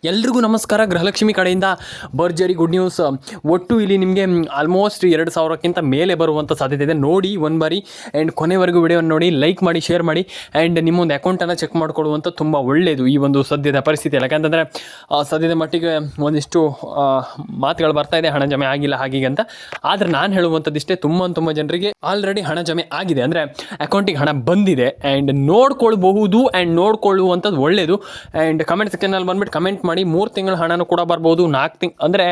ಎಲ್ರಿಗೂ ನಮಸ್ಕಾರ. ಗೃಹಲಕ್ಷ್ಮಿ ಕಡೆಯಿಂದ ಭರ್ಜರಿ ಗುಡ್ ನ್ಯೂಸ್. ಒಟ್ಟು ಇಲ್ಲಿ ನಿಮಗೆ ಆಲ್ಮೋಸ್ಟ್ 2,000ಕ್ಕಿಂತ ಮೇಲೆ ಬರುವಂಥ ಸಾಧ್ಯತೆ ಇದೆ. ನೋಡಿ ಒಂದು ಬಾರಿ ಆ್ಯಂಡ್ ಕೊನೆವರೆಗೂ ವಿಡಿಯೋನ ನೋಡಿ, ಲೈಕ್ ಮಾಡಿ, ಶೇರ್ ಮಾಡಿ ಆ್ಯಂಡ್ ನಿಮ್ಮೊಂದು ಅಕೌಂಟನ್ನು ಚೆಕ್ ಮಾಡಿಕೊಡುವಂಥ ತುಂಬ ಒಳ್ಳೆಯದು ಈ ಒಂದು ಸದ್ಯದ ಪರಿಸ್ಥಿತಿ. ಯಾಕಂತಂದರೆ ಸದ್ಯದ ಮಟ್ಟಿಗೆ ಒಂದಿಷ್ಟು ಮಾತುಗಳು ಬರ್ತಾ ಇದೆ, ಹಣ ಜಮೆ ಆಗಿಲ್ಲ ಹಾಗೆ ಅಂತ. ಆದರೆ ನಾನು ಹೇಳುವಂಥದ್ದಿಷ್ಟೇ, ತುಂಬ ಜನರಿಗೆ ಆಲ್ರೆಡಿ ಹಣ ಜಮೆ ಆಗಿದೆ, ಅಂದರೆ ಅಕೌಂಟಿಗೆ ಹಣ ಬಂದಿದೆ ಆ್ಯಂಡ್ ನೋಡ್ಕೊಳ್ಬಹುದು ಆ್ಯಂಡ್ ನೋಡ್ಕೊಳ್ಳುವಂಥದ್ದು ಒಳ್ಳೆಯದು. ಆ್ಯಂಡ್ ಕಮೆಂಟ್ ಸೆಕ್ಷನಲ್ಲಿ ಬಂದುಬಿಟ್ಟು ಕಮೆಂಟ್ ಮಾಡಿ. 3 ತಿಂಗಳ ಹಣನೂ ಕೂಡ ಬರ್ಬೋದು, 4 ಅಂದರೆ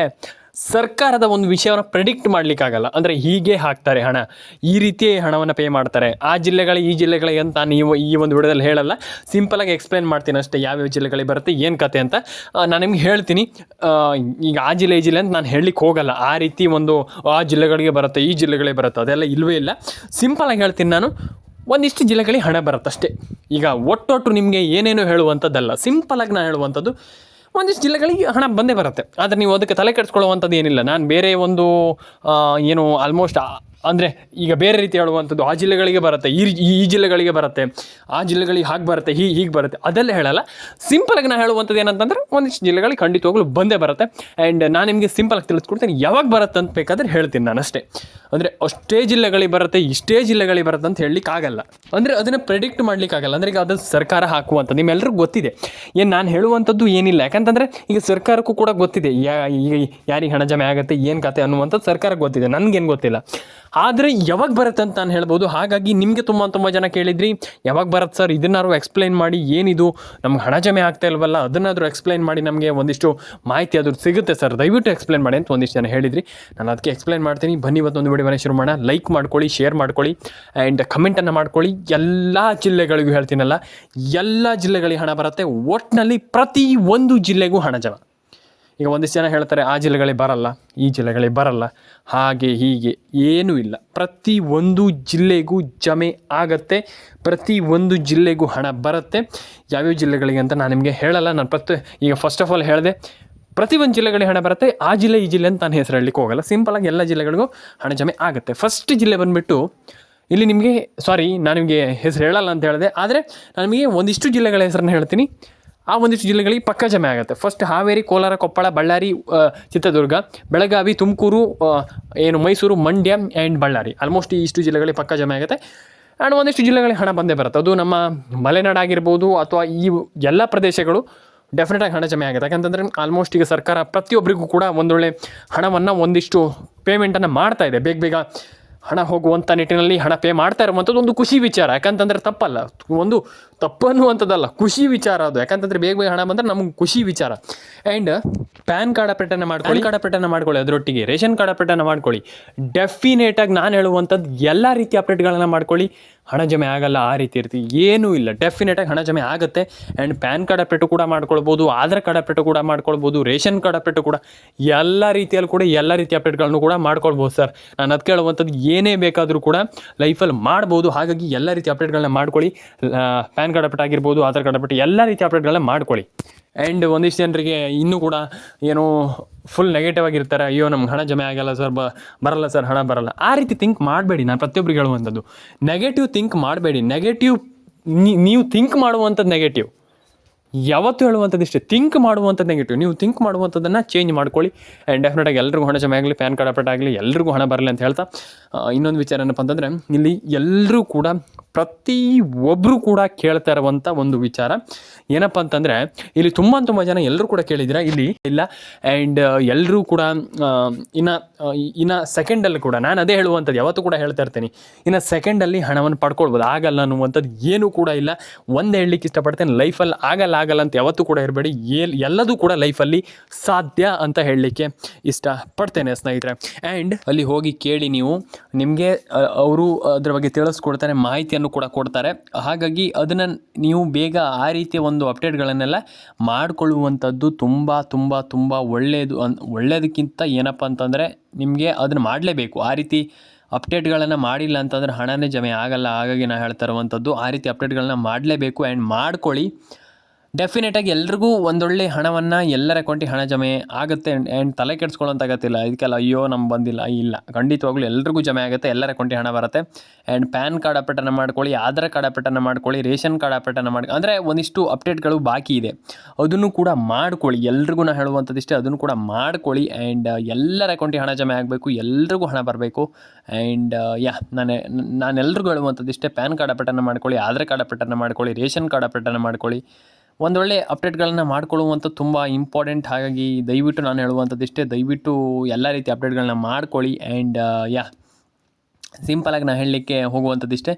ಸರ್ಕಾರದ ಒಂದು ವಿಷಯವನ್ನು ಪ್ರೆಡಿಕ್ಟ್ ಮಾಡಲಿಕ್ಕಾಗಲ್ಲ. ಅಂದರೆ ಹೀಗೆ ಹಾಕ್ತಾರೆ ಹಣ, ಈ ರೀತಿಯೇ ಹಣವನ್ನು ಪೇ ಮಾಡ್ತಾರೆ, ಆ ಜಿಲ್ಲೆಗಳಿಗೆ ಈ ಜಿಲ್ಲೆಗಳಿಗೆ ಅಂತ ನೀವು ಈ ಒಂದು ವಿಡಿಯೋದಲ್ಲಿ ಹೇಳಲ್ಲ. ಸಿಂಪಲಾಗಿ ಎಕ್ಸ್ಪ್ಲೇನ್ ಮಾಡ್ತೀನಿ ಅಷ್ಟೇ, ಯಾವ್ಯಾವ ಜಿಲ್ಲೆಗಳಿಗೆ ಬರುತ್ತೆ, ಏನು ಕತೆ ಅಂತ ನಾನು ನಿಮ್ಗೆ ಹೇಳ್ತೀನಿ. ಈಗ ಆ ಜಿಲ್ಲೆ ಈ ಜಿಲ್ಲೆ ಅಂತ ನಾನು ಹೇಳಲಿಕ್ಕೆ ಹೋಗಲ್ಲ. ಆ ರೀತಿ ಒಂದು ಆ ಜಿಲ್ಲೆಗಳಿಗೆ ಬರುತ್ತೆ, ಈ ಜಿಲ್ಲೆಗಳಿಗೆ ಬರುತ್ತೆ, ಅದೆಲ್ಲ ಇಲ್ಲವೇ ಇಲ್ಲ. ಸಿಂಪಲಾಗಿ ಹೇಳ್ತೀನಿ ನಾನು, ಒಂದಿಷ್ಟು ಜಿಲ್ಲೆಗಳಿಗೆ ಹಣ ಬರುತ್ತಷ್ಟೇ. ಈಗ ಒಟ್ಟೊಟ್ಟು ನಿಮಗೆ ಏನೇನು ಹೇಳುವಂಥದ್ದಲ್ಲ, ಸಿಂಪಲಾಗಿ ನಾನು ಹೇಳುವಂಥದ್ದು ಒಂದಿಷ್ಟು ಜಿಲ್ಲೆಗಳಿಗೆ ಹಣ ಬಂದೇ ಬರುತ್ತೆ. ಆದರೆ ನೀವು ಅದಕ್ಕೆ ತಲೆ ಕೆಡಿಸ್ಕೊಳ್ಳುವಂಥದ್ದು ಏನಿಲ್ಲ. ನಾನು ಬೇರೆ ಒಂದು ಏನು ಆಲ್ಮೋಸ್ಟ್ ಅಂದರೆ ಈಗ ಬೇರೆ ರೀತಿ ಹೇಳುವಂಥದ್ದು, ಆ ಜಿಲ್ಲೆಗಳಿಗೆ ಬರುತ್ತೆ, ಈ ಜಿಲ್ಲೆಗಳಿಗೆ ಬರುತ್ತೆ, ಆ ಜಿಲ್ಲೆಗಳಿಗೆ ಹಾಗೆ ಬರುತ್ತೆ, ಹೀಗೆ ಬರುತ್ತೆ, ಅದೆಲ್ಲ ಹೇಳಲ್ಲ. ಸಿಂಪಲಾಗಿ ನಾನು ಹೇಳುವಂಥದ್ದು ಏನಂತಂದರೆ ಒಂದಿಷ್ಟು ಜಿಲ್ಲೆಗಳಿಗೆ ಖಂಡಿತವಾಗ್ಲೂ ಬಂದೇ ಬರುತ್ತೆ. ಆ್ಯಂಡ್ ನಾನು ನಿಮಗೆ ಸಿಂಪಲಾಗಿ ತಿಳಿಸ್ಕೊಡ್ತೀನಿ, ಯಾವಾಗ ಬರುತ್ತೆ ಅಂತ ಬೇಕಾದರೆ ಹೇಳ್ತೀನಿ ನಾನು ಅಷ್ಟೇ. ಅಂದರೆ ಅಷ್ಟೇ ಜಿಲ್ಲೆಗಳಿಗೆ ಬರುತ್ತೆ, ಇಷ್ಟೇ ಜಿಲ್ಲೆಗಳಿಗೆ ಬರುತ್ತೆ ಅಂತ ಹೇಳಲಿಕ್ಕಾಗಲ್ಲ. ಅಂದರೆ ಅದನ್ನು ಪ್ರೆಡಿಕ್ಟ್ ಮಾಡಲಿಕ್ಕಾಗಲ್ಲ. ಅಂದರೆ ಈಗ ಅದು ಸರ್ಕಾರ ಹಾಕುವಂಥದ್ದು ನಿಮ್ಮೆಲ್ಲರಿಗೂ ಗೊತ್ತಿದೆ. ಏನು ನಾನು ಹೇಳುವಂಥದ್ದು ಏನಿಲ್ಲ, ಯಾಕಂತಂದರೆ ಈಗ ಸರ್ಕಾರಕ್ಕೂ ಕೂಡ ಗೊತ್ತಿದೆ ಈಗ ಯಾರಿಗೆ ಹಣ ಜಮೆ ಆಗುತ್ತೆ, ಏನು ಕತೆ ಅನ್ನುವಂಥದ್ದು ಸರ್ಕಾರಕ್ಕೆ ಗೊತ್ತಿದೆ, ನನಗೇನು ಗೊತ್ತಿಲ್ಲ. ಆದರೆ ಯಾವಾಗ ಬರುತ್ತೆ ಅಂತ ನಾನು ಹೇಳ್ಬೋದು. ಹಾಗಾಗಿ ನಿಮಗೆ ತುಂಬ ಜನ ಕೇಳಿದ್ರಿ, ಯಾವಾಗ ಬರುತ್ತೆ ಸರ್, ಇದನ್ನಾದ್ರು ಎಕ್ಸ್ಪ್ಲೈನ್ ಮಾಡಿ, ಏನಿದು ನಮ್ಗೆ ಹಣ ಜಮೆ ಆಗ್ತಾ ಇಲ್ವಲ್ಲ, ಅದನ್ನಾದರೂ ಎಕ್ಸ್ಪ್ಲೈನ್ ಮಾಡಿ, ನಮಗೆ ಒಂದಿಷ್ಟು ಮಾಹಿತಿ ಅದು ಸಿಗುತ್ತೆ ಸರ್, ದಯವಿಟ್ಟು ಎಕ್ಸ್ಪ್ಲೈನ್ ಮಾಡಿ ಅಂತ ಒಂದಿಷ್ಟು ಜನ ಹೇಳಿದ್ರಿ. ನಾನು ಅದಕ್ಕೆ ಎಕ್ಸ್ಪ್ಲೈನ್ ಮಾಡ್ತೀನಿ. ಬನ್ನಿ ಇವತ್ತೊಂದು ವಿಡಿಯೋನ ಶುರು ಮಾಡೋಣ. ಲೈಕ್ ಮಾಡ್ಕೊಳ್ಳಿ, ಶೇರ್ ಮಾಡ್ಕೊಳ್ಳಿ ಆ್ಯಂಡ್ ಕಮೆಂಟನ್ನು ಮಾಡ್ಕೊಳ್ಳಿ. ಎಲ್ಲ ಜಿಲ್ಲೆಗಳಿಗೂ ಹೇಳ್ತೀನಲ್ಲ, ಎಲ್ಲ ಜಿಲ್ಲೆಗಳಿಗೆ ಹಣ ಬರುತ್ತೆ. ಒಟ್ಟಿನಲ್ಲಿ ಪ್ರತಿ ಒಂದು ಜಿಲ್ಲೆಗೂ ಹಣ ಜಮೆ. ಈಗ ಒಂದಿಷ್ಟು ಜನ ಹೇಳ್ತಾರೆ, ಆ ಜಿಲ್ಲೆಗಳಿಗೆ ಬರಲ್ಲ, ಈ ಜಿಲ್ಲೆಗಳಿಗೆ ಬರಲ್ಲ, ಹಾಗೆ ಹೀಗೆ ಏನೂ ಇಲ್ಲ. ಪ್ರತಿ ಒಂದು ಜಿಲ್ಲೆಗೂ ಜಮೆ ಆಗತ್ತೆ, ಪ್ರತಿ ಒಂದು ಜಿಲ್ಲೆಗೂ ಹಣ ಬರುತ್ತೆ. ಯಾವ್ಯಾವ ಜಿಲ್ಲೆಗಳಿಗೆ ಅಂತ ನಾನು ನಿಮಗೆ ಹೇಳಲ್ಲ. ನಾನು ಈಗ ಫಸ್ಟ್ ಆಫ್ ಆಲ್ ಹೇಳಿದೆ, ಪ್ರತಿ ಒಂದು ಜಿಲ್ಲೆಗಳಿಗೆ ಹಣ ಬರುತ್ತೆ. ಆ ಜಿಲ್ಲೆ ಈ ಜಿಲ್ಲೆ ಅಂತ ನಾನು ಹೆಸರು ಹೇಳಲಿಕ್ಕೆ ಹೋಗಲ್ಲ. ಸಿಂಪಲಾಗಿ ಎಲ್ಲ ಜಿಲ್ಲೆಗಳಿಗೂ ಹಣ ಜಮೆ ಆಗುತ್ತೆ. ಫಸ್ಟ್ ಜಿಲ್ಲೆ ಬಂದುಬಿಟ್ಟು ಇಲ್ಲಿ ನಿಮಗೆ ನಾನು ನಿಮಗೆ ಹೆಸರು ಹೇಳಲ್ಲ ಅಂತ ಹೇಳಿದೆ, ಆದರೆ ನಾನು ನಿಮಗೆ ಒಂದಿಷ್ಟು ಜಿಲ್ಲೆಗಳ ಹೆಸರನ್ನು ಹೇಳ್ತೀನಿ. ಆ ಒಂದಿಷ್ಟು ಜಿಲ್ಲೆಗಳಿಗೆ ಪಕ್ಕ ಜಮೆ ಆಗುತ್ತೆ. First Haveri, Kolar, Koppal, Ballari, Chitradurga, Belagavi, Tumakuru, Mysuru, Mandya and Ballari. Almost ಈ ಇಷ್ಟು ಜಿಲ್ಲೆಗಳಿಗೆ ಪಕ್ಕ ಜಮೆ ಆಗುತ್ತೆ. ಆ್ಯಂಡ್ ಒಂದಿಷ್ಟು ಜಿಲ್ಲೆಗಳಿಗೆ ಹಣ ಬಂದೇ ಬರುತ್ತೆ. ಅದು ನಮ್ಮ ಮಲೆನಾಡಾಗಿರ್ಬೋದು ಅಥವಾ ಈ ಎಲ್ಲ ಪ್ರದೇಶಗಳು ಡೆಫಿನೆಟಾಗಿ ಹಣ ಜಮೆ ಆಗುತ್ತೆ. ಯಾಕಂತಂದರೆ ಆಲ್ಮೋಸ್ಟ್ ಈಗ ಸರ್ಕಾರ ಪ್ರತಿಯೊಬ್ಬರಿಗೂ ಕೂಡ ಒಂದೊಳ್ಳೆ ಹಣವನ್ನು, ಒಂದಿಷ್ಟು ಪೇಮೆಂಟನ್ನು ಮಾಡ್ತಾ ಇದೆ. ಬೇಗ ಹಣ ಹೋಗುವಂಥ ನಿಟ್ಟಿನಲ್ಲಿ ಹಣ ಪೇ ಮಾಡ್ತಾ ಇರುವಂಥದ್ದು ಒಂದು ಖುಷಿ ವಿಚಾರ. ಯಾಕಂತಂದರೆ ತಪ್ಪಲ್ಲ, ಒಂದು ತಪ್ಪನ್ನುವಂಥದ್ದಲ್ಲ, ಖುಷಿ ವಿಚಾರ ಅದು. ಯಾಕಂತಂದರೆ ಬೇಗ ಹಣ ಬಂದರೆ ನಮಗೆ ಖುಷಿ ವಿಚಾರ. ಆ್ಯಂಡ್ ಪ್ಯಾನ್ ಕಾರ್ಡ್ ಅಪ್ಡೇಟನ್ನು ಮಾಡ್ಕೊಳ್ಳಿ, ಅದರೊಟ್ಟಿಗೆ ರೇಷನ್ ಕಾರ್ಡ್ ಅಪ್ಡೇಟನ್ನು ಮಾಡ್ಕೊಳ್ಳಿ. ಡೆಫಿನೇಟಾಗಿ ನಾನು ಹೇಳುವಂಥದ್ದು ಎಲ್ಲ ರೀತಿ ಅಪ್ಡೇಟ್ಗಳನ್ನು ಮಾಡ್ಕೊಳ್ಳಿ. ಹಣ ಜಮೆ ಆಗಲ್ಲ ಆ ರೀತಿ ಏನೂ ಇಲ್ಲ. ಡೆಫಿನೆಟಾಗಿ ಹಣ ಜಮೆ ಆಗುತ್ತೆ. ಆ್ಯಂಡ್ ಪ್ಯಾನ್ ಕಾರ್ಡ್ ಅಪ್ಡೇಟು ಕೂಡ ಮಾಡ್ಕೊಳ್ಬೋದು, ಆಧಾರ್ ಕಾರ್ಡ್ ಅಪ್ಡೇಟು ಕೂಡ ಮಾಡ್ಕೊಳ್ಬೋದು, ರೇಷನ್ ಕಾರ್ಡ್ ಅಪ್ಡೇಟು ಕೂಡ, ಎಲ್ಲ ರೀತಿಯಲ್ಲಿ ಕೂಡ ಎಲ್ಲ ರೀತಿ ಅಪ್ಡೇಟ್ಗಳನ್ನು ಕೂಡ ಮಾಡ್ಕೊಳ್ಬೋದು ಸರ್. ನಾನು ಅದಕ್ಕೆ ಹೇಳುವಂಥದ್ದು, ಏನೇ ಬೇಕಾದರೂ ಕೂಡ ಲೈಫಲ್ಲಿ ಮಾಡ್ಬೋದು. ಹಾಗಾಗಿ ಎಲ್ಲ ರೀತಿ ಅಪ್ಡೇಟ್ಗಳನ್ನ ಮಾಡ್ಕೊಳ್ಳಿ. ಪ್ಯಾನ್ ಕಾರ್ಡ್ ಅಪ್ಡೇಟ್ ಆಗಿರ್ಬೋದು, ಆಧಾರ್ ಕಾರ್ಡ್ ಅಪ್ಡೇಟ್, ಎಲ್ಲ ರೀತಿ ಅಪ್ಡೇಟ್ಗಳನ್ನ ಮಾಡ್ಕೊಳ್ಳಿ. ಆ್ಯಂಡ್ ಒಂದಿಷ್ಟು ಜನರಿಗೆ ಇನ್ನೂ ಕೂಡ ಫುಲ್ ನೆಗೆಟಿವ್ ಆಗಿರ್ತಾರೆ, ಅಯ್ಯೋ ನಮ್ಗೆ ಹಣ ಜಮೆ ಆಗಲ್ಲ ಸರ್, ಬರಲ್ಲ ಸರ್, ಹಣ ಬರಲ್ಲ. ಆ ರೀತಿ ಥಿಂಕ್ ಮಾಡಬೇಡಿ. ನಾನು ಪ್ರತಿಯೊಬ್ಬರಿಗೆ ಹೇಳುವಂಥದ್ದು, ನೆಗೆಟಿವ್ ಥಿಂಕ್ ಮಾಡಬೇಡಿ. ನೀವು ಥಿಂಕ್ ಮಾಡುವಂಥದ್ದು ನೆಗೆಟಿವ್. ಯಾವತ್ತೂ ಹೇಳುವಂಥದ್ದು ಇಷ್ಟೇ, ಥಿಂಕ್ ಮಾಡುವಂಥದ್ದು ನೆಗೆಟಿವ್. ನೀವು ಥಿಂಕ್ ಮಾಡುವಂಥದ್ದನ್ನು ಚೇಂಜ್ ಮಾಡ್ಕೊಳ್ಳಿ. ಆ್ಯಂಡ್ ಡೆಫಿನೆಟಾಗಿ ಎಲ್ರಿಗೂ ಹಣ ಜಮೆ ಆಗಲಿ, ಪ್ಯಾನ್ ಕಾರ್ಡ್ ಅಪ್ಡೇಟ್ ಆಗಲಿ, ಎಲ್ರಿಗೂ ಹಣ ಬರಲಿ ಅಂತ ಹೇಳ್ತಾ, ಇನ್ನೊಂದು ವಿಚಾರ ಏನಪ್ಪ ಅಂತಂದರೆ, ಇಲ್ಲಿ ಎಲ್ಲರೂ ಕೂಡ ಪ್ರತಿಯೊಬ್ಬರು ಕೂಡ ಕೇಳ್ತಾ ಇರುವಂಥ ಒಂದು ವಿಚಾರ ಏನಪ್ಪ ಅಂತಂದರೆ, ಇಲ್ಲಿ ತುಂಬ ಜನ ಎಲ್ಲರೂ ಕೂಡ ಕೇಳಿದ್ದೀರಾ, ಇಲ್ಲಿ ಇಲ್ಲ. ಆ್ಯಂಡ್ ಎಲ್ಲರೂ ಕೂಡ ಇನ್ನು ಸೆಕೆಂಡಲ್ಲಿ ಕೂಡ ನಾನು ಅದೇ ಹೇಳುವಂಥದ್ದು, ಯಾವತ್ತೂ ಕೂಡ ಹೇಳ್ತಾ ಇರ್ತೀನಿ, ಇನ್ನು ಸೆಕೆಂಡಲ್ಲಿ ಹಣವನ್ನು ಪಡ್ಕೊಳ್ಬೋದು. ಆಗಲ್ಲ ಅನ್ನುವಂಥದ್ದು ಏನೂ ಕೂಡ ಇಲ್ಲ. ಒಂದು ಹೇಳಲಿಕ್ಕೆ ಇಷ್ಟಪಡ್ತೇನೆ, ಲೈಫಲ್ಲಿ ಆಗಲ್ಲ ಅಂತ ಯಾವತ್ತೂ ಕೂಡ ಇರಬೇಡಿ. ಎಲ್ಲದೂ ಕೂಡ ಲೈಫಲ್ಲಿ ಸಾಧ್ಯ ಅಂತ ಹೇಳಲಿಕ್ಕೆ ಇಷ್ಟಪಡ್ತೇನೆ ಸ್ನೇಹಿತರೆ. ಆ್ಯಂಡ್ ಅಲ್ಲಿ ಹೋಗಿ ಕೇಳಿ, ನೀವು ನಿಮಗೆ ಅವರು ಅದರ ಬಗ್ಗೆ ತಿಳಿಸ್ಕೊಡ್ತಾರೆ, ಮಾಹಿತಿಯನ್ನು ಕೂಡ ಕೊಡ್ತಾರೆ. ಹಾಗಾಗಿ ಅದನ್ನು ನೀವು ಬೇಗ ಆ ರೀತಿಯ ಒಂದು ಅಪ್ಡೇಟ್ಗಳನ್ನೆಲ್ಲ ಮಾಡಿಕೊಳ್ಳುವಂಥದ್ದು ತುಂಬ ಒಳ್ಳೆಯದಕ್ಕಿಂತ ಏನಪ್ಪ ಅಂತಂದರೆ, ನಿಮಗೆ ಅದನ್ನು ಮಾಡಲೇಬೇಕು. ಆ ರೀತಿ ಅಪ್ಡೇಟ್ಗಳನ್ನು ಮಾಡಿಲ್ಲ ಅಂತಂದರೆ ಹಣನೇ ಜಮೆ ಆಗಲ್ಲ. ಹಾಗಾಗಿ ನಾನು ಹೇಳ್ತಾ ಇರುವಂಥದ್ದು, ಆ ರೀತಿ ಅಪ್ಡೇಟ್ಗಳನ್ನ ಮಾಡಲೇಬೇಕು. ಆ್ಯಂಡ್ ಮಾಡ್ಕೊಳ್ಳಿ. ಡೆಫಿನೆಟಾಗಿ ಎಲ್ರಿಗೂ ಒಂದೊಳ್ಳೆ ಹಣವನ್ನು ಎಲ್ಲರ ಅಕೌಂಟಿಗೆ ಹಣ ಜಮೆ ಆಗುತ್ತೆ. ಆ್ಯಂಡ್ ತಲೆ ಕೆಡಿಸ್ಕೊಳ್ಳೋಂಥ ಅಗತ್ಯ ಇದಕ್ಕೆಲ್ಲ ಅಯ್ಯೋ ನಮ್ಗೆ ಬಂದಿಲ್ಲ, ಇಲ್ಲ, ಖಂಡಿತವಾಗ್ಲೂ ಎಲ್ರಿಗೂ ಜಮೆ ಆಗುತ್ತೆ, ಎಲ್ಲರ ಅಕೌಂಟಿಗೆ ಹಣ ಬರುತ್ತೆ. ಆ್ಯಂಡ್ ಪ್ಯಾನ್ ಕಾರ್ಡ್ ಅಪ್ಡೇಟನ್ನು ಮಾಡ್ಕೊಳ್ಳಿ, ಆಧಾರ್ ಕಾರ್ಡ್ ಅಪ್ಡೇಟನ್ನು ಮಾಡ್ಕೊಳ್ಳಿ, ರೇಷನ್ ಕಾರ್ಡ್ ಅಪ್ಡೇಟನ್ನು ಅಂದರೆ ಒಂದಿಷ್ಟು ಅಪ್ಡೇಟ್ಗಳು ಬಾಕಿ ಇದೆ, ಅದನ್ನು ಕೂಡ ಮಾಡ್ಕೊಳ್ಳಿ. ಎಲ್ರಿಗೂ ನಾನು ಹೇಳುವಂಥದ್ದಿಷ್ಟೇ, ಅದನ್ನು ಕೂಡ ಮಾಡ್ಕೊಳ್ಳಿ. ಆ್ಯಂಡ್ ಎಲ್ಲರ ಅಕೌಂಟಿಗೆ ಹಣ ಜಮೆ ಆಗಬೇಕು, ಎಲ್ರಿಗೂ ಹಣ ಬರಬೇಕು. ಆ್ಯಂಡ್ ನಾನು ಎಲ್ರಿಗೂ ಹೇಳುವಂಥದ್ದಿಷ್ಟೇ, ಪ್ಯಾನ್ ಕಾರ್ಡ್ ಅಪ್ಡೇಟನ್ನು ಮಾಡ್ಕೊಳ್ಳಿ, ಆಧಾರ್ ಕಾರ್ಡ್ ಅಪ್ಡೇಟನ್ನು ಮಾಡ್ಕೊಳ್ಳಿ, ರೇಷನ್ ಕಾರ್ಡ್ ಅಪ್ಡೇಟನ್ನು ಮಾಡ್ಕೊಳ್ಳಿ. ಒಂದೊಳ್ಳೆ ಅಪ್ಡೇಟ್ಗಳನ್ನು ಮಾಡ್ಕೊಳ್ಳುವಂಥ ತುಂಬ ಇಂಪಾರ್ಟೆಂಟ್. ಹಾಗಾಗಿ ದಯವಿಟ್ಟು ನಾನು ಹೇಳುವಂಥದ್ದಿಷ್ಟೇ, ದಯವಿಟ್ಟು ಎಲ್ಲ ರೀತಿಯ ಅಪ್ಡೇಟ್ಗಳನ್ನ ಮಾಡ್ಕೊಳ್ಳಿ. ಆ್ಯಂಡ್ ಸಿಂಪಲಾಗಿ ನಾನು ಹೇಳಲಿಕ್ಕೆ ಹೋಗುವಂಥದ್ದಿಷ್ಟೇ,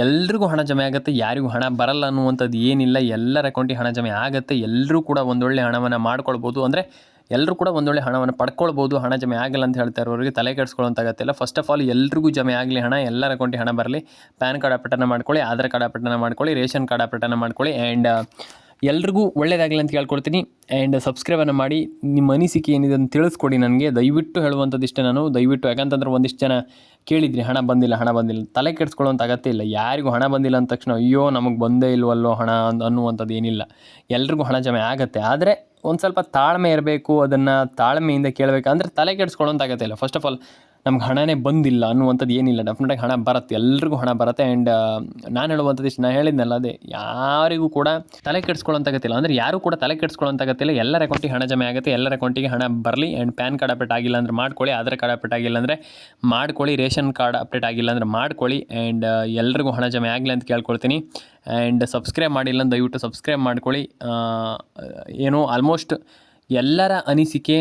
ಎಲ್ರಿಗೂ ಹಣ ಜಮೆ ಆಗುತ್ತೆ, ಯಾರಿಗೂ ಹಣ ಬರಲ್ಲ ಅನ್ನುವಂಥದ್ದು ಏನಿಲ್ಲ. ಎಲ್ಲರ ಅಕೌಂಟಿಗೆ ಹಣ ಜಮೆ ಆಗುತ್ತೆ, ಎಲ್ಲರೂ ಕೂಡ ಒಂದೊಳ್ಳೆ ಹಣವನ್ನು ಮಾಡ್ಕೊಳ್ಬೋದು. ಅಂದರೆ ಎಲ್ಲರೂ ಕೂಡ ಒಂದೊಳ್ಳೆ ಹಣವನ್ನು ಪಡ್ಕೊಳ್ಬೋದು. ಹಣ ಜಮೆ ಆಗಲ್ಲ ಅಂತ ಹೇಳ್ತಾ ಇರೋರಿಗೆ ತಲೆ ಕೆಡಿಸ್ಕೊಳ್ಳೋಂತಾಗತ್ತಿಲ್ಲ. ಫಸ್ಟ್ ಆಫ್ ಆಲ್ ಎಲ್ರಿಗೂ ಜಮೆ ಆಗಲಿ ಹಣ, ಎಲ್ಲರ ಅಕೌಂಟಿಗೆ ಹಣ ಬರಲಿ. ಪ್ಯಾನ್ ಕಾರ್ಡ್ ಅಪ್ಡೇಟನ್ನು ಮಾಡ್ಕೊಳ್ಳಿ, ಆಧಾರ್ ಕಾರ್ಡ್ ಅಪ್ಡೇಟನ್ನು ಮಾಡ್ಕೊಳ್ಳಿ, ರೇಷನ್ ಕಾರ್ಡ್ ಅಪ್ಡೇಟನ್ನು ಮಾಡ್ಕೊಳ್ಳಿ. ಆ್ಯಂಡ್ ಎಲ್ರಿಗೂ ಒಳ್ಳೆಯದಾಗಲಿ ಅಂತ ಕೇಳ್ಕೊಳ್ತೀನಿ. ಆ್ಯಂಡ್ ಸಬ್ಸ್ಕ್ರೈಬನ್ನು ಮಾಡಿ, ನಿಮ್ಮ ಅನಿಸಿಕೆ ಏನಿದೆ ಅಂತ ತಿಳಿಸ್ಕೊಡಿ ನನಗೆ. ದಯವಿಟ್ಟು ಹೇಳುವಂಥದ್ದು ಇಷ್ಟೇ ನಾನು, ದಯವಿಟ್ಟು. ಯಾಕಂತಂದ್ರೆ ಒಂದಿಷ್ಟು ಜನ ಕೇಳಿದ್ರಿ ಹಣ ಬಂದಿಲ್ಲ, ತಲೆ ಕೆಡಿಸ್ಕೊಳ್ಳೋಂಥ ಅಗತ್ಯ ಇಲ್ಲ. ಯಾರಿಗೂ ಹಣ ಬಂದಿಲ್ಲ ಅಂದ ತಕ್ಷಣ ಅಯ್ಯೋ ನಮಗೆ ಬಂದೇ ಇಲ್ವಲ್ಲೋ ಹಣ ಅನ್ನುವಂಥದ್ದು ಏನಿಲ್ಲ. ಎಲ್ರಿಗೂ ಹಣ ಜಮೆ ಆಗುತ್ತೆ. ಆದರೆ ಒಂದು ಸ್ವಲ್ಪ ತಾಳ್ಮೆ ಇರಬೇಕು, ಅದನ್ನು ತಾಳ್ಮೆಯಿಂದ ಕೇಳಬೇಕು. ಅಂದರೆ ತಲೆ ಕೆಡಿಸ್ಕೊಳ್ಳೋಂಥ ಅಗತ್ಯ ಇಲ್ಲ. ಫಸ್ಟ್ ಆಫ್ ಆಲ್ ನಮ್ಗೆ ಹಣನೇ ಬಂದಿಲ್ಲ ಅನ್ನುವಂಥದ್ದು ಏನಿಲ್ಲ, ಡೆಫಿನೆಟಾಗಿ ಹಣ ಬರುತ್ತೆ, ಎಲ್ರಿಗೂ ಹಣ ಬರುತ್ತೆ. ಆ್ಯಂಡ್ ನಾನು ಹೇಳುವಂಥದ್ದು ಇಷ್ಟು, ನಾನು ಹೇಳಿದ್ನಲ್ಲ ಅದೇ, ಯಾರಿಗೂ ಕೂಡ ತಲೆ ಕೆಡಿಸ್ಕೊಳ್ಳೋಂತಾಗತ್ತಿಲ್ಲ. ಅಂದರೆ ಯಾರೂ ಕೂಡ ತಲೆ ಕೆಡಿಸ್ಕೊಳ್ಳೋಂತಾಗತ್ತಿಲ್ಲ. ಎಲ್ಲರ ಅಕೌಂಟಿಗೆ ಹಣ ಜಮೆ ಆಗುತ್ತೆ, ಎಲ್ಲರ ಅಕೌಂಟಿಗೆ ಹಣ ಬರಲಿ. ಆ್ಯಂಡ್ ಪ್ಯಾನ್ ಕಾರ್ಡ್ ಅಪ್ಡೇಟ್ ಆಗಿಲ್ಲ ಅಂದರೆ ಮಾಡ್ಕೊಳ್ಳಿ, ಆಧಾರ್ ಕಾರ್ಡ್ ಅಪ್ಡೇಟ್ ಆಗಿಲ್ಲ ಅಂದರೆ ಮಾಡ್ಕೊಳ್ಳಿ, ರೇಷನ್ ಕಾರ್ಡ್ ಅಪ್ಡೇಟ್ ಆಗಿಲ್ಲ ಅಂದರೆ ಮಾಡ್ಕೊಳ್ಳಿ. ಆ್ಯಂಡ್ ಎಲ್ರಿಗೂ ಹಣ ಜಮೆ ಆಗಲಿ ಅಂತ ಕೇಳ್ಕೊಳ್ತೀನಿ. ಆ್ಯಂಡ್ ಸಬ್ಸ್ಕ್ರೈಬ್ ಮಾಡಿಲ್ಲ ಅಂತ ದಯವಿಟ್ಟು ಸಬ್ಸ್ಕ್ರೈಬ್ ಮಾಡ್ಕೊಳ್ಳಿ. ಏನು ಆಲ್ಮೋಸ್ಟ್ ಎಲ್ಲರ ಅನಿಸಿಕೆ,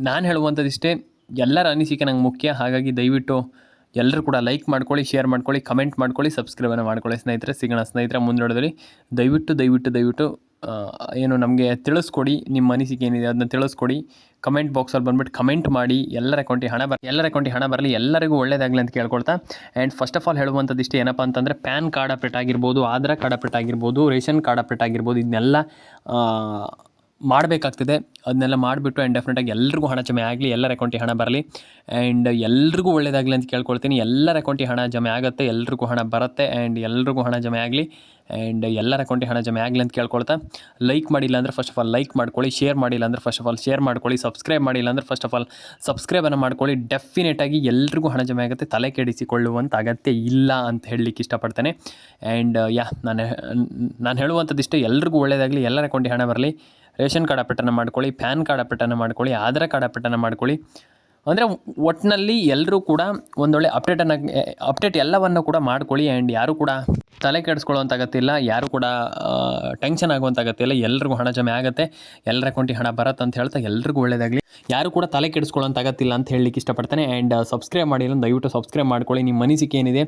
ನಾನು ಹೇಳುವಂಥದ್ದಿಷ್ಟೇ, ಎಲ್ಲರ ಅನಿಸಿಕೆ ನಂಗೆ ಮುಖ್ಯ. ಹಾಗಾಗಿ ದಯವಿಟ್ಟು ಎಲ್ಲರೂ ಕೂಡ ಲೈಕ್ ಮಾಡ್ಕೊಳ್ಳಿ, ಶೇರ್ ಮಾಡ್ಕೊಳ್ಳಿ, ಕಮೆಂಟ್ ಮಾಡ್ಕೊಳ್ಳಿ, ಸಬ್ಸ್ಕ್ರೈಬನ್ನು ಮಾಡ್ಕೊಳ್ಳಿ ಸ್ನೇಹಿತರೆ. ಸಿಗೋಣ ಸ್ನೇಹಿತರೆ ಮುಂದೊಡದಲ್ಲಿ. ದಯವಿಟ್ಟು ಏನು ನಮಗೆ ತಿಳಿಸ್ಕೊಡಿ, ನಿಮ್ಮ ಅನಿಸಿಕೆ ಏನಿದೆ ಅದನ್ನ ತಿಳಿಸ್ಕೊಡಿ. ಕಮೆಂಟ್ ಬಾಕ್ಸಲ್ಲಿ ಬಂದುಬಿಟ್ಟು ಕಮೆಂಟ್ ಮಾಡಿ. ಎಲ್ಲರ ಅಕೌಂಟಿಗೆ ಹಣ ಬರಲಿ, ಎಲ್ಲರಿಗೂ ಒಳ್ಳೆಯದಾಗಲಿ ಅಂತ ಕೇಳ್ಕೊಳ್ತಾ. ಆ್ಯಂಡ್ ಫಸ್ಟ್ ಆಫ್ ಆಲ್ ಹೇಳುವಂಥದ್ದು ಇಷ್ಟೇ, ಏನಪ್ಪ ಅಂತಂದರೆ ಪ್ಯಾನ್ ಕಾರ್ಡ್ ಅಪ್ಡೇಟ್ ಆಗಿರ್ಬೋದು, ಆಧಾರ್ ಕಾರ್ಡ್ ಅಪ್ಡೇಟ್ ಆಗಿರ್ಬೋದು, ರೇಷನ್ ಕಾರ್ಡ್ ಅಪ್ಡೇಟ್ ಆಗಿರ್ಬೋದು, ಇದನ್ನೆಲ್ಲ ಮಾಡಬೇಕಾಗ್ತದೆ. ಅದನ್ನೆಲ್ಲ ಮಾಡಿಬಿಟ್ಟು ಆ್ಯಂಡ್ ಡೆಫಿನೆಟಾಗಿ ಎಲ್ರಿಗೂ ಹಣ ಜಮೆ ಆಗಲಿ, ಎಲ್ಲರ ಅಕೌಂಟಿಗೆ ಹಣ ಬರಲಿ. ಆ್ಯಂಡ್ ಎಲ್ರಿಗೂ ಒಳ್ಳೆಯದಾಗಲಿ ಅಂತ ಕೇಳ್ಕೊಳ್ತೀನಿ. ಎಲ್ಲರ ಅಕೌಂಟಿಗೆ ಹಣ ಜಮೆ ಆಗುತ್ತೆ, ಎಲ್ರಿಗೂ ಹಣ ಬರುತ್ತೆ. ಆ್ಯಂಡ್ ಎಲ್ರಿಗೂ ಹಣ ಜಮೆ ಆಗಲಿ. ಆ್ಯಂಡ್ ಎಲ್ಲರ ಅಕೌಂಟಿಗೆ ಹಣ ಜಮೆ ಆಗಲಿ ಅಂತ ಕೇಳ್ಕೊಳ್ತಾ, ಲೈಕ್ ಮಾಡಿಲ್ಲ ಅಂದರೆ ಫಸ್ಟ್ ಆಫ್ ಆಲ್ ಲೈಕ್ ಮಾಡ್ಕೊಳ್ಳಿ, ಶೇರ್ ಮಾಡಿಲ್ಲ ಅಂದರೆ ಫಸ್ಟ್ ಆಫ್ ಆಲ್ ಶೇರ್ ಮಾಡ್ಕೊಳ್ಳಿ, ಸಬ್ಸ್ಕ್ರೈಬ್ ಮಾಡಿಲ್ಲ ಅಂದರೆ ಫಸ್ಟ್ ಆಫ್ ಆಲ್ ಸಬ್ಸ್ಕ್ರೈಬನ್ನು ಮಾಡ್ಕೊಳ್ಳಿ. ಡೆಫಿನೆಟಾಗಿ ಎಲ್ರಿಗೂ ಹಣ ಜಮೆ ಆಗುತ್ತೆ, ತಲೆ ಕೆಡಿಸಿಕೊಳ್ಳುವಂಥ ಅಗತ್ಯ ಇಲ್ಲ ಅಂತ ಹೇಳಲಿಕ್ಕೆ ಇಷ್ಟಪಡ್ತೇನೆ. ಆ್ಯಂಡ್ ನಾನು ಹೇಳುವಂಥದ್ದು ಇಷ್ಟೇ, ಎಲ್ರಿಗೂ ಒಳ್ಳೆಯದಾಗಲಿ, ಎಲ್ಲರ ಅಕೌಂಟಿಗೆ ಹಣ ಬರಲಿ. ರೇಷನ್ ಕಾರ್ಡ್ ಅಪ್ಡೇಟನ್ನು ಮಾಡ್ಕೊಳ್ಳಿ, ಪ್ಯಾನ್ ಕಾರ್ಡ್ ಅಪ್ಡೇಟನ್ನು ಮಾಡ್ಕೊಳ್ಳಿ, ಆಧಾರ್ ಕಾರ್ಡ್ ಅಪ್ಡೇಟನ್ನು ಮಾಡ್ಕೊಳ್ಳಿ. ಅಂದರೆ ಒಟ್ಟಿನಲ್ಲಿ ಎಲ್ಲರೂ ಕೂಡ ಒಂದೊಳ್ಳೆ ಅಪ್ಡೇಟ್ ಎಲ್ಲವನ್ನು ಕೂಡ ಮಾಡ್ಕೊಳ್ಳಿ. ಆ್ಯಂಡ್ ಯಾರೂ ಕೂಡ ತಲೆ ಕೆಡಿಸ್ಕೊಳ್ಳೋಂಥ ಅಗತ್ಯ ಇಲ್ಲ, ಯಾರೂ ಕೂಡ ಟೆನ್ಷನ್ ಆಗುವಂಥ ಅಗತ್ಯ ಇಲ್ಲ. ಎಲ್ರಿಗೂ ಹಣ ಜಮೆ ಆಗುತ್ತೆ, ಎಲ್ಲರ ಅಕೌಂಟಿಗೆ ಹಣ ಬರುತ್ತೆ ಅಂತ ಹೇಳ್ತಾ ಎಲ್ರಿಗೂ ಒಳ್ಳೆಯದಾಗಲಿ. ಯಾರು ಕೂಡ ತಲೆ ಕೆಡಿಸ್ಕೊಳ್ಳೋಂಥ ಅಗತ್ಯ ಇಲ್ಲ ಅಂತ ಹೇಳಲಿಕ್ಕೆ ಇಷ್ಟಪಡ್ತೇನೆ. ಆ್ಯಂಡ್ ಸಬ್ಸ್ಕ್ರೈಬ್ ಮಾಡಿಲ್ಲ ದಯವಿಟ್ಟು ಸಬ್ಸ್ಕ್ರೈಬ್ ಮಾಡ್ಕೊಳ್ಳಿ. ನಿಮ್ಮ ಅನಿಸಿಕೆ ಏನಿದೆ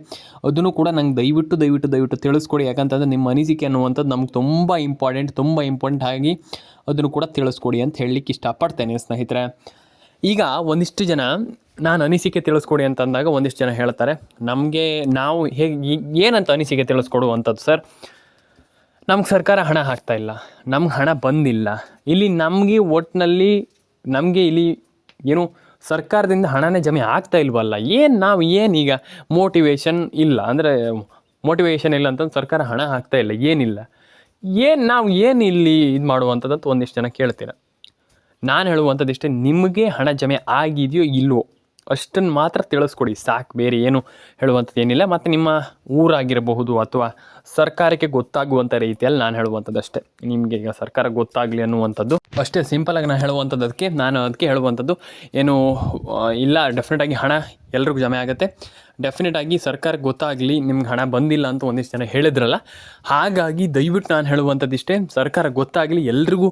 ಅದನ್ನು ಕೂಡ ನಂಗೆ ದಯವಿಟ್ಟು ತಿಳಿಸ್ಕೊಡಿ. ಯಾಕಂತಂದರೆ ನಿಮ್ಮ ಅನಿಸಿಕೆ ಅನ್ನುವಂಥದ್ದು ನಮ್ಗೆ ತುಂಬ ಇಂಪಾರ್ಟೆಂಟ್ ಆಗಿ ಅದನ್ನು ಕೂಡ ತಿಳಿಸ್ಕೊಡಿ ಅಂತ ಹೇಳಲಿಕ್ಕೆ ಇಷ್ಟಪಡ್ತೇನೆ ಸ್ನೇಹಿತರೆ. ಈಗ ಒಂದಿಷ್ಟು ಜನ ನಾನು ಅನಿಸಿಕೆ ತಿಳಿಸ್ಕೊಡಿ ಅಂತಂದಾಗ ಒಂದಿಷ್ಟು ಜನ ಹೇಳ್ತಾರೆ, ನಾವು ಏನಂತ ಅನಿಸಿಕೆ ತಿಳಿಸ್ಕೊಡುವಂಥದ್ದು ಸರ್, ನಮ್ಗೆ ಸರ್ಕಾರ ಹಣ ಹಾಕ್ತಾಯಿಲ್ಲ, ನಮ್ಗೆ ಹಣ ಬಂದಿಲ್ಲ, ಇಲ್ಲಿ ಒಟ್ಟಿನಲ್ಲಿ ನಮಗೆ ಇಲ್ಲಿ ಏನು ಸರ್ಕಾರದಿಂದ ಹಣನೇ ಜಮೆ ಆಗ್ತಾ ಇಲ್ವಲ್ಲ, ಈಗ ಮೋಟಿವೇಶನ್ ಇಲ್ಲ ಅಂತಂದು ಸರ್ಕಾರ ಹಣ ಹಾಕ್ತಾ ಇಲ್ಲ, ನಾವು ಇಲ್ಲಿ ಇದು ಮಾಡುವಂಥದ್ದು ಒಂದಿಷ್ಟು ಜನ ಕೇಳ್ತೀರ. ನಾನು ಹೇಳುವಂಥದ್ದು ಇಷ್ಟೇ, ನಿಮಗೆ ಹಣ ಜಮೆ ಆಗಿದೆಯೋ ಇಲ್ವೋ ಅಷ್ಟನ್ನು ಮಾತ್ರ ತಿಳಿಸ್ಕೊಡಿ ಸಾಕು, ಬೇರೆ ಏನು ಹೇಳುವಂಥದ್ದು ಏನಿಲ್ಲ. ಮತ್ತು ನಿಮ್ಮ ಊರಾಗಿರಬಹುದು ಅಥವಾ ಸರ್ಕಾರಕ್ಕೆ ಗೊತ್ತಾಗುವಂಥ ರೀತಿಯಲ್ಲಿ ನಾನು ಹೇಳುವಂಥದ್ದು ಅಷ್ಟೇ. ನಿಮಗೆ ಈಗ ಸರ್ಕಾರ ಗೊತ್ತಾಗಲಿ ಅನ್ನುವಂಥದ್ದು ಅಷ್ಟೇ ಸಿಂಪಲಾಗಿ ನಾನು ಹೇಳುವಂಥದ್ದು. ಅದಕ್ಕೆ ಹೇಳುವಂಥದ್ದು ಏನು ಇಲ್ಲ, ಡೆಫಿನೆಟಾಗಿ ಹಣ ಎಲ್ರಿಗೂ ಜಮೆ ಆಗುತ್ತೆ. ಡೆಫಿನೆಟಾಗಿ ಸರ್ಕಾರಕ್ಕೆ ಗೊತ್ತಾಗಲಿ ನಿಮ್ಗೆ ಹಣ ಬಂದಿಲ್ಲ ಅಂತ ಒಂದಿಷ್ಟು ಜನ ಹೇಳಿದ್ರಲ್ಲ, ಹಾಗಾಗಿ ದಯವಿಟ್ಟು ನಾನು ಹೇಳುವಂಥದ್ದು ಇಷ್ಟೇ, ಸರ್ಕಾರ ಗೊತ್ತಾಗಲಿ ಎಲ್ರಿಗೂ.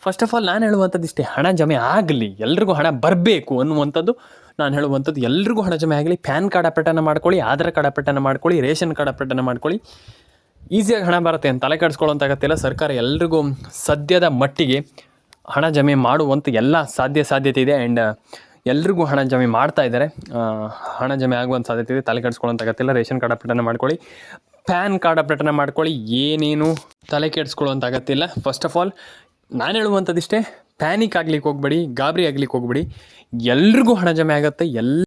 ಫಸ್ಟ್ ಆಫ್ ಆಲ್ ನಾನು ಹೇಳುವಂಥದ್ದು ಇಷ್ಟೇ, ಹಣ ಜಮೆ ಆಗಲಿ, ಎಲ್ರಿಗೂ ಹಣ ಬರಬೇಕು ಅನ್ನುವಂಥದ್ದು ನಾನು ಹೇಳುವಂಥದ್ದು. ಎಲ್ರಿಗೂ ಹಣ ಜಮೆ ಆಗಲಿ. ಪ್ಯಾನ್ ಕಾರ್ಡ್ ಅಪ್ಡೇಟನ್ನು ಮಾಡ್ಕೊಳ್ಳಿ, ಆಧಾರ್ ಕಾರ್ಡ್ ಅಪ್ಡೇಟನ್ನು ಮಾಡ್ಕೊಳ್ಳಿ, ರೇಷನ್ ಕಾರ್ಡ್ ಅಪ್ಡೇಟನ್ನು ಮಾಡ್ಕೊಳ್ಳಿ. ಈಸಿಯಾಗಿ ಹಣ ಬರುತ್ತೆ ಅಂತ ತಲೆ ಕೆಡಿಸ್ಕೊಳ್ಳೋಂತಾಗತ್ತಿಲ್ಲ. ಸರ್ಕಾರ ಎಲ್ರಿಗೂ ಸದ್ಯದ ಮಟ್ಟಿಗೆ ಹಣ ಜಮೆ ಮಾಡುವಂಥ ಎಲ್ಲ ಸಾಧ್ಯತೆ ಇದೆ. ಆ್ಯಂಡ್ ಎಲ್ರಿಗೂ ಹಣ ಜಮೆ ಮಾಡ್ತಾ ಇದ್ದಾರೆ, ಹಣ ಜಮೆ ಆಗುವಂಥ ಸಾಧ್ಯತೆ ಇದೆ. ತಲೆ ಕೆಡಿಸ್ಕೊಳ್ಳೋಂತಾಗತ್ತಿಲ್ಲ. ರೇಷನ್ ಕಾರ್ಡ್ ಅಪ್ಡೇಟನ್ನು ಮಾಡ್ಕೊಳ್ಳಿ, ಪ್ಯಾನ್ ಕಾರ್ಡ್ ಅಪ್ಡೇಟನ್ನು ಮಾಡ್ಕೊಳ್ಳಿ. ಏನೇನು ತಲೆ ಕೆಡಿಸ್ಕೊಳ್ಳೋಂಥ ಅಗತ್ಯ ಇಲ್ಲ. ಫಸ್ಟ್ ಆಫ್ ಆಲ್ ನಾನು ಹೇಳುವಂಥದ್ದಿಷ್ಟೇ, ಪ್ಯಾನಿಕ್ ಆಗ್ಲಿಕ್ಕೆ ಹೋಗಬೇಡಿ, ಗಾಬರಿ ಆಗ್ಲಿಕ್ಕೆ ಹೋಗಬೇಡಿ. ಎಲ್ರಿಗೂ ಹಣ ಜಮೆ ಆಗುತ್ತೆ.